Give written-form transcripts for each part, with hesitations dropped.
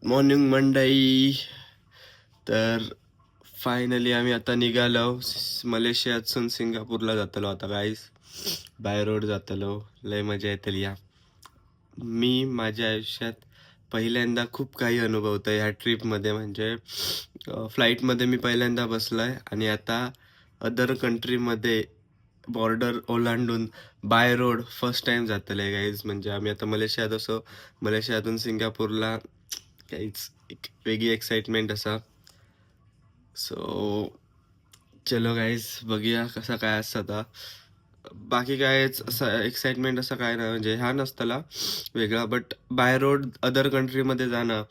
Morning मंडई. तर finally आम्ही आता निघालो. मलेशियातून सिंगापूरला जातलो आता गाईस. बाय रोड जातलो. लय मजा येतली या. मी माझ्या आयुष्यात पहिल्यांदा खूप काही अनुभवतोय ह्या ट्रिपमध्ये. म्हणजे फ्लाईटमध्ये मी पहिल्यांदा बसलोय आणि आता अदर कंट्रीमध्ये बॉर्डर ओलांडून बाय रोड फर्स्ट टाइम जातले गाईज. म्हणजे आम्ही आता मलेशियात असो, मलेशियातून सिंगापूरला काहीच एक वेगळी एक्साइटमेंट असा. सो चलो गाईज, बघूया कसा काय असता. बाकी कायच असं एक्साइटमेंट असं काय नाही, म्हणजे ह्या नसतला वेगळा. बट बाय रोड अदर कंट्रीमध्ये जाणं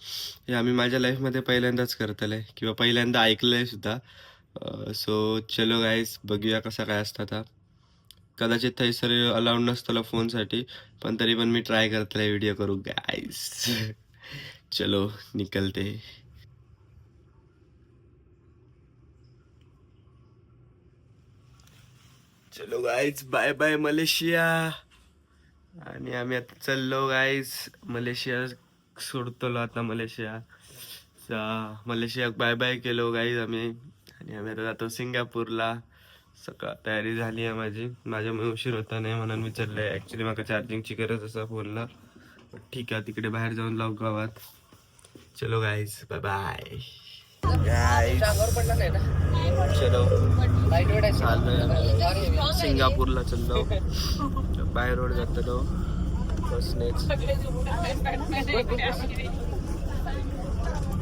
हे आम्ही माझ्या लाईफमध्ये पहिल्यांदाच करतलंय किंवा पहिल्यांदा ऐकलंय सुद्धा. सो चलो गाईज, बघूया कसा काय असता. कदाचित थैसर अलाउड नसतला फोनसाठी, पण तरी पण मी ट्राय करतले व्हिडिओ करू गाईज. चलो निकलते. चलो गाईज, बाय बाय मलेशिया. आणि आम्ही आता चाललो गाईज मलेशिया. सोडतो आता मलेशिया. मलेशिया बाय बाय केलो गाईज आम्ही. आणि आम्ही आता जातो सिंगापूरला. सकाळ तयारी झाली आहे माझी. माझ्यामुळे उशीर होता नाही म्हणून मी चाललंय. ऍक्च्युली मला चार्जिंगची गरज असा फोनला. ठीक आहे, तिकडे बाहेर जाऊन लावू गावात. चलो गाईज, बाय बाय गाईज. चलो चाललोय सिंगापूरला. चाललो बाय रोड जातलो बसनेच.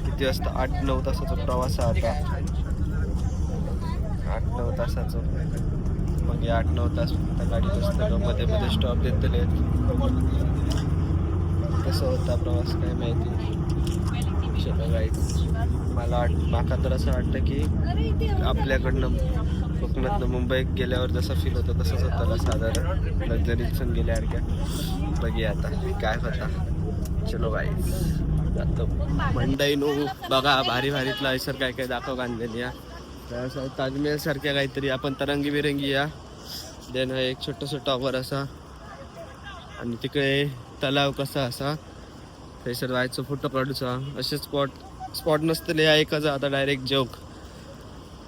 किती वाजता? 8-9 तासाचा प्रवास आहे आता. 8-9 तासाचं. मग 8-9 तास फक्त गाडी बसतो. मध्ये मध्ये स्टॉप देतले. कसं होता प्रवास काय माहिती. चलो गाईज, माका तर असं वाटतं की आपल्याकडनं कोकणातनं मुंबईत गेल्यावर जसा फील होतं तसंच होतं साधारण. लक्झरीतून गेल्यासारख्या. बघूया आता काय होता. चलो गाईज, जातो मंडई नो. बघा भारी भारीतला ऐसर काय काय दाखव आणलेली या. ताजमहल सारख्या काहीतरी. आपण तरंगी बिरंगी या. देन हा एक छोटंसं टॉवर असा. आणि तिकडे तलाव कसा असा. थैसर जायचं फोटो काढूचा. असे स्पॉट नसतले या एकच आता डायरेक्ट जोक.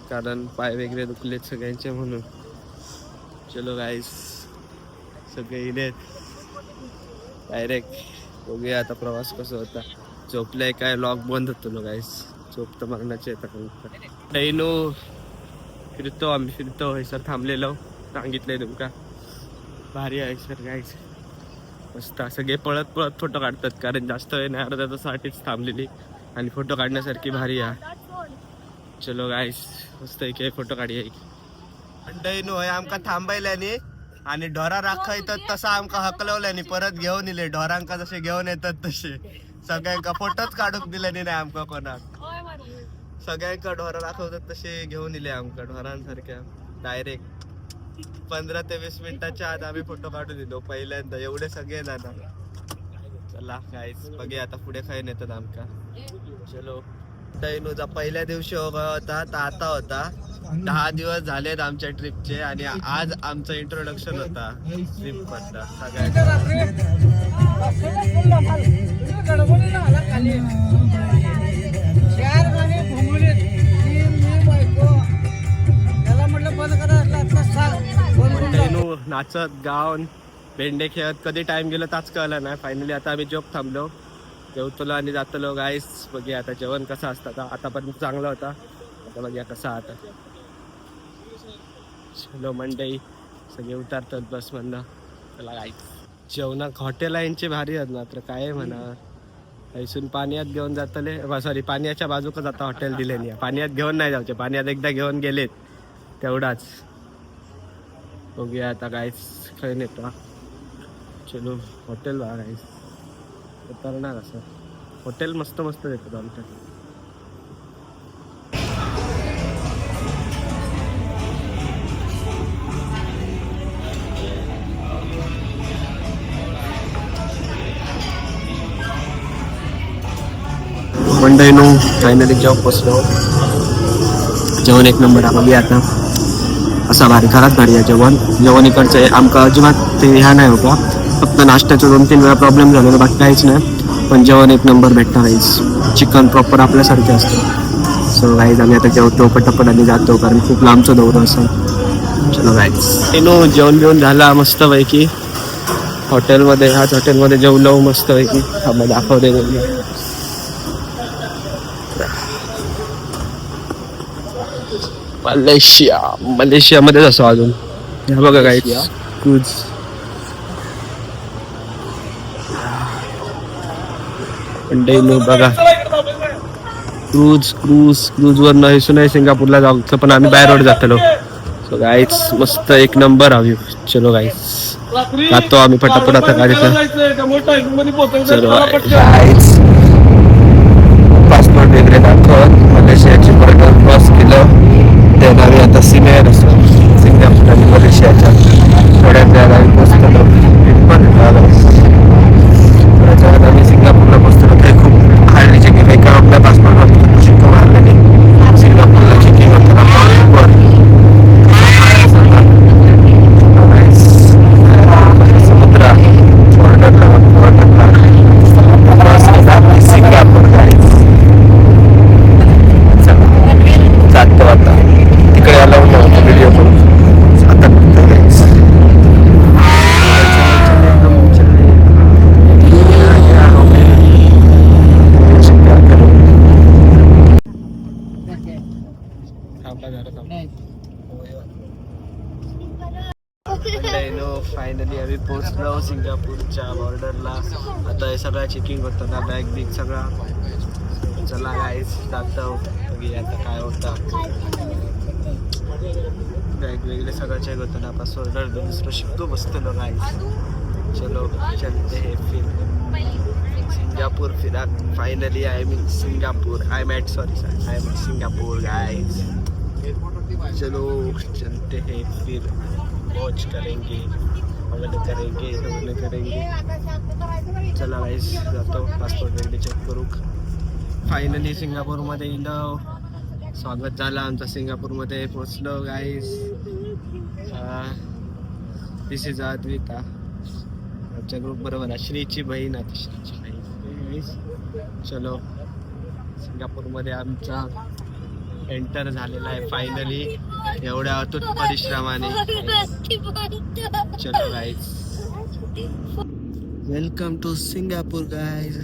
कारण पाय वगैरे दुखलेत सगळ्यांचे म्हणून. चलो गाईस, सगळे इलेत डायरेक्ट. बघूया आता प्रवास कसा होता. झोपलाय काय लॉक बंद होतो गाईस. झोप तर मागण्याचे येतात. डैनो फिरतो आम्ही. फिरतो सर थांबलेलो. सांगितलंय तुमका. भारी आहे सर गाईस. मस्त सगळे पळत पळत फोटो काढतात. कारण जास्त वेळ नाही, अर्धा तासासाठीच थांबलेली. आणि फोटो काढण्यासारखी भारी आहे. चलो गाईस, मस्त एक फोटो काढूया. मंडईनो हे आमका थांबायल्यानी आणि ढोरा राखायतात तसा आमका हकलवल्यानी परत घेऊन इले. ढोरांका जसे घेऊन येतात तसे सगळ्यांका फोटोच काढूक दिल्यानी नाही आमका कोणाक. सगळ्यांका ढोरा राखवतात तसे घेऊन इले आमका ढोरांसारख्या. डायरेक्ट 15 ते 20 मिनिटाच्या आत आम्ही फोटो काढून दिलो पहिल्यांदा. एवढे सगळे जाणार. चला गाईस, बघूया आता पुढे काय नेतात आमका. चलो. दैनूचा पहिल्या दिवशी होता तर आता होता. 10 दिवस झालेत आमच्या ट्रिपचे. आणि आज आमचं इंट्रोडक्शन होता ट्रिप मधला सगळ्यांचा. दैनू नाचत गाऊन भेंडे खेळत कधी टाइम गेलो ताच कळलं नाही. फायनली आता आम्ही जोक थांबलो. जेवतलो आणि जातलो गाईस. बघूया आता जेवण कसं असतं. आतापर्यंत चांगला होता. आता बघूया कसा आता. चलो मंडई, सगळे उतरतात बस म्हणणं. चला गाईस, जेवणात हॉटेल यांचे भारी आहेत मात्र काय म्हणा. ऐसून पाण्यात घेऊन जातले. सॉरी, पाण्याच्या बाजूक आता हॉटेल दिले नाही. पाण्यात घेऊन नाही जायचे. पाण्यात एकदा घेऊन गेलेत तेवढाच. बघूया आता गाईस काय नेतो. चलो हॉटेल बघा गाईस. उतरणार असं. हॉटेल मस्त मस्त देतात आमच्या. मंडईनो फायनली जॉब बसलो. जेवण एक नंबर आहे. बघूया आता असा भारी. खराच भारी आहे जेवण. जेवण इकडचं आमका अजिबात ते ह्या नाही होता. फक्त नाश्त्याचं 2-3 वेळा प्रॉब्लेम झालेला, बाकी काहीच नाही. पण जेवण एक नंबर भेटतं गाईज. चिकन प्रॉपर आपल्यासारखे असतं. सो गाईज आम्ही आता जेवतो पटापट आणि जातो, कारण खूप लांबचं दौरा असं. चलो गाईज जेवण बिवून झाला मस्तपैकी हॉटेलमध्ये. ह्याच हॉटेलमध्ये जेवलो मस्तपैकी. आम्हाला दाखवते मलेशियामध्येच असो अजून. हे बघा गाईज क्रूज. बघा क्रूज वर नाही सिंगापूरला जाऊचं, पण आम्ही बाय रोड जातलो. सो गाईज मस्त एक नंबर व्ह्यू. चलो गाईज जातो आम्ही पटापट आता गाडीचा. चलो गाईज पासपोर्ट वगैरे दाखवत मलेशियाची बॉर्डर क्रॉस केलं. देन आम्ही आता सिनियर असतो सिंगापूर आणि मलेशियाच्या थोड्याच वेळाला आम्ही पोचतो. थोड्याच्या वेळात आम्ही सिंगापूरला पोचतो. ते खूप हार्डली चेकिंग आहे, कारण आपल्या पासपोर्टवर शिक्का मारला नाही. सिंगापूरला चेकिंग होतं समुद्र बॉर्डरला सिंगापूर गाईज. जातो आता तिकडे आला होता व्हिडिओ करून. आता फायनली आम्ही पोहोचलो सिंगापूरच्या बॉर्डरला. आता हे सगळं चेकिंग होतं ना, बॅग बिग सगळा. चला गाईज जातो बघूया आता काय होतं. बॅग वेगळे सगळं चेक होतं ना. पासवर्ड दुसरं शिकतो बसतो गाईज. चलो चलते हे फिर सिंगापूर फिरा. Finally I am Singapore. I am Singapore guys. चलो चलते हैं फिर मौज करेंगे करेंगे. चला गाईस जातो पासपोर्ट वगैरे चेक करू. फायनली सिंगापूरमध्ये इलो. स्वागत झालं आमचं. सिंगापूरमध्ये पोचलो गाईस. दिस इज अद्विता आमच्या ग्रुप बरोबर. श्रीची बहीण आहे, श्रीची बहीण. चलो सिंगापूरमध्ये आमचा एंटर झालेला आहे फायनली एवढ्या अतूट परिश्रमाने. चलो guys welcome to Singapore guys.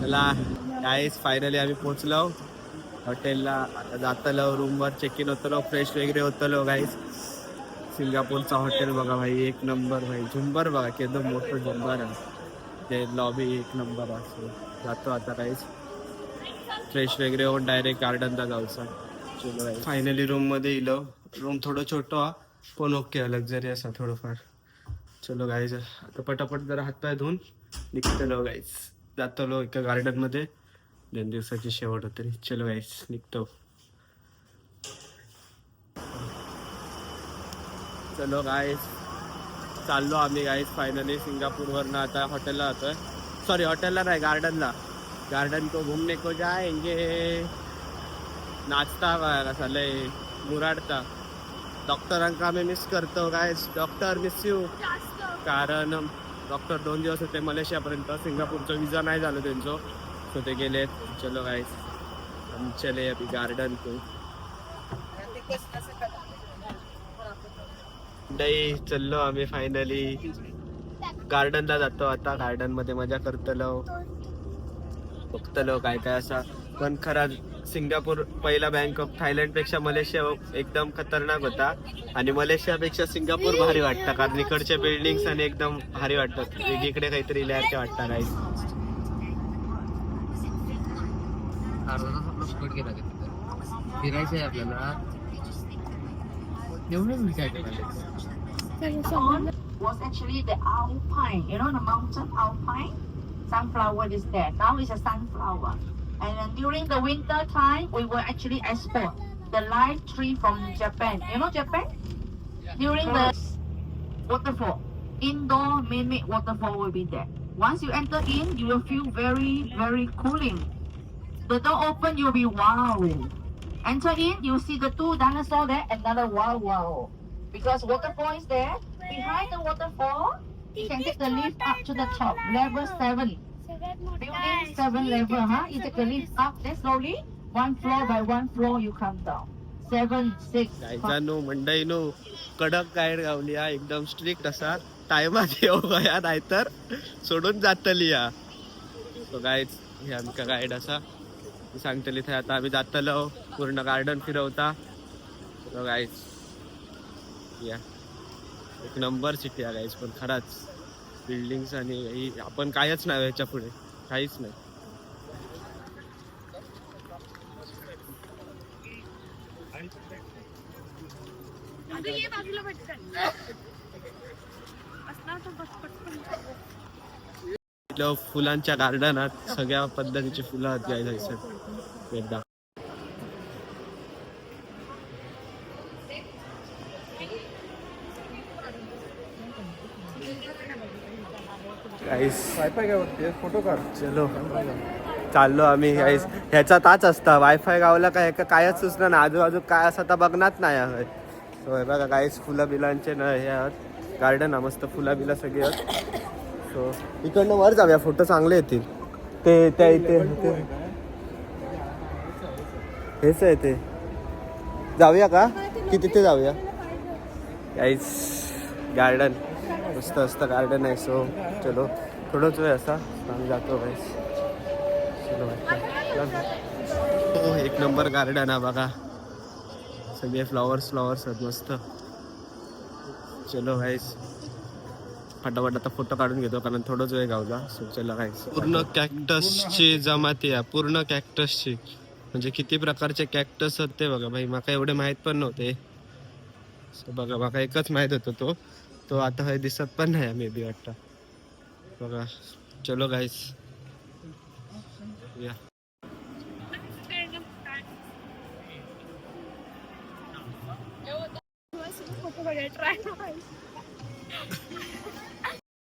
चला गाईज फायनली आम्ही पोहोचलो हॉटेलला. आता जातलो रूमवर चेक इन होतलो, फ्रेश वगैरे होतलो गाईज. सिंगापूरचा हॉटेल बघा भाई एक नंबर भाई. झुंबर बघा की एकदम मोठं झुंबर आहे. ते लॉबी एक नंबर असतो. जातो आता काहीच फ्रेश वगैरे होऊन डायरेक्ट गार्डनला जाऊचा. चलो फायनली रूममध्ये इलो. रूम थोडं छोटं पण ओके लक्झरी असा थोडंफार. चलो गाईज आता पटापट जरा हातपाय धुवून निघतलो गाईज. जातलो एका गार्डनमध्ये. 2 दिवसाची शेवट होते. चलो गाईज निघतो. चलो गाईज चाललो आम्ही गाईज फायनली सिंगापूरवरनं आता हॉटेलला जातोय. सॉरी हॉटेलला नाही गार्डनला. गार्डन को घूमने को जाएंगे. नाचता कसा लय मुराडता. डॉक्टरांका आम्ही मिस करतो गाईज. Doctor miss you. कारण डॉक्टर 2 दिवस होते मलेशियापर्यंत. सिंगापूरचा विजा नाही झालं त्यांचं, सो ते गेले. चलो गाईज हम चले अभी गार्डन को. नाही चललो आम्ही फायनली गार्डनला जातो आता. गार्डन मध्ये मजा करतलो बघतलो काय काय असा. पण खरा सिंगापूर पहिला बँकॉक थायलंड पेक्षा मलेशिया एकदम खतरनाक होता. आणि मलेशियापेक्षा सिंगापूर भारी वाटतं, कारण इकडचे बिल्डिंग्स आणि एकदम भारी वाटतात. वेगळीकडे काहीतरी इल्यासारखे वाटतं नाही. फिरायचंय आपल्याला. Was actually the alpine, you know, the mountain alpine. Sunflower is there. Now it's a sunflower. And then during the winter time, we will actually export the live tree from Japan. You know Japan? During the waterfall, indoor man-made waterfall will be there. Once you enter in, you will feel very, very cooling. The door open, you'll be wow. Enter in, you see the two dinosaurs there, another wow. Because waterfall is there. Behind the waterfall, you can take the lift up to the top, level 7. Building 7 level, huh? You take the lift up there slowly. One floor by one floor, you come down. 7, 6, 5. गायजानो मंडईनो कडक guide गावली हा, एकदम strict असा. टायमात येऊ गया नाहीतर सोडून जातली हा. तो गाईड हे आमका गाईड असा सांगतली थंय आता आम्ही जातलो पूर्ण गार्डन फिरवता. तो गाईड या एक नंबर सिटी आहे गाईज. पण खराच बिल्डिंग्स आणि आपण कायच नाही याच्या पुढे, काहीच नाही. फुलांच्या गार्डनात सगळ्या पद्धतीची फुलं आहेत गाईज. एकदा फोटो काढ. चलो चाललो आम्ही गाईस. ह्याचा ताच असता वायफाय गावला काय कायच सुचना ना. आजूबाजू काय असं तर बघणार नाही आहे. सो हे बघा गाईस फुलं बिलांचे ना हे आहेत. गार्डन हा मस्त, फुला बिला सगळे आहेत. सो इकडनं वर जाऊया, फोटो चांगले येतील. ते त्या इथे हेच आहे ते. जाऊया का की तिथे जाऊया गाईस. गार्डन मस्त असतं गार्डन आहे. सो चलो थोडंच वेळ असा आम्ही जातो गाईस. चलो हो एक नंबर गार्डन हा बघा. सगळे फ्लॉवर्स आहेत मस्त. चलो गाईस फटाफट आता फोटो काढून घेतो कारण थोडंच वेळ गावला. सो चला गाईस. पूर्ण कॅक्टसची जमाती आहे, पूर्ण कॅक्टसची. म्हणजे किती प्रकारचे कॅक्टस आहेत ते बघा भाई. माका एवढे माहित पण नव्हते. सो बघा माका एकच माहित होतो तो आता हे दिसत पण नाही मे बी वाटतं बघा. चलो गाईस या.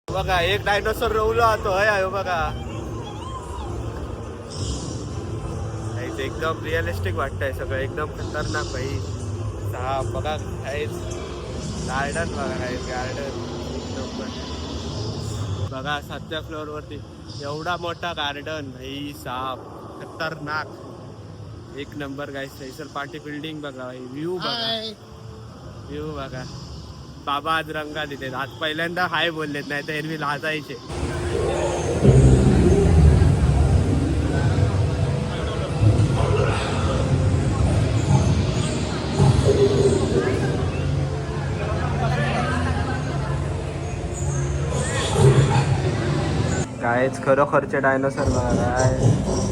बघा एक डायनोसॉर रवला होतो आहे बघा. एकदम रिअलिस्टिक वाटतंय सगळं, एकदम खतरनाक भाई. साप बघा गाईस. गार्डन बघा गाईस, गार्डन बघा 7व्या फ्लोअर वरती एवढा मोठा गार्डन भाई. साप खतरनाक एक नंबर गाईस. सर पार्टी बिल्डिंग बघा भाई. व्ह्यू बघा. बाबा आज रंगा दिले. आज पहिल्यांदा हाय बोललेत, नाही तर एरवी लाजायचे. कायच खरोखरचे डायनोसॉर बघा काय.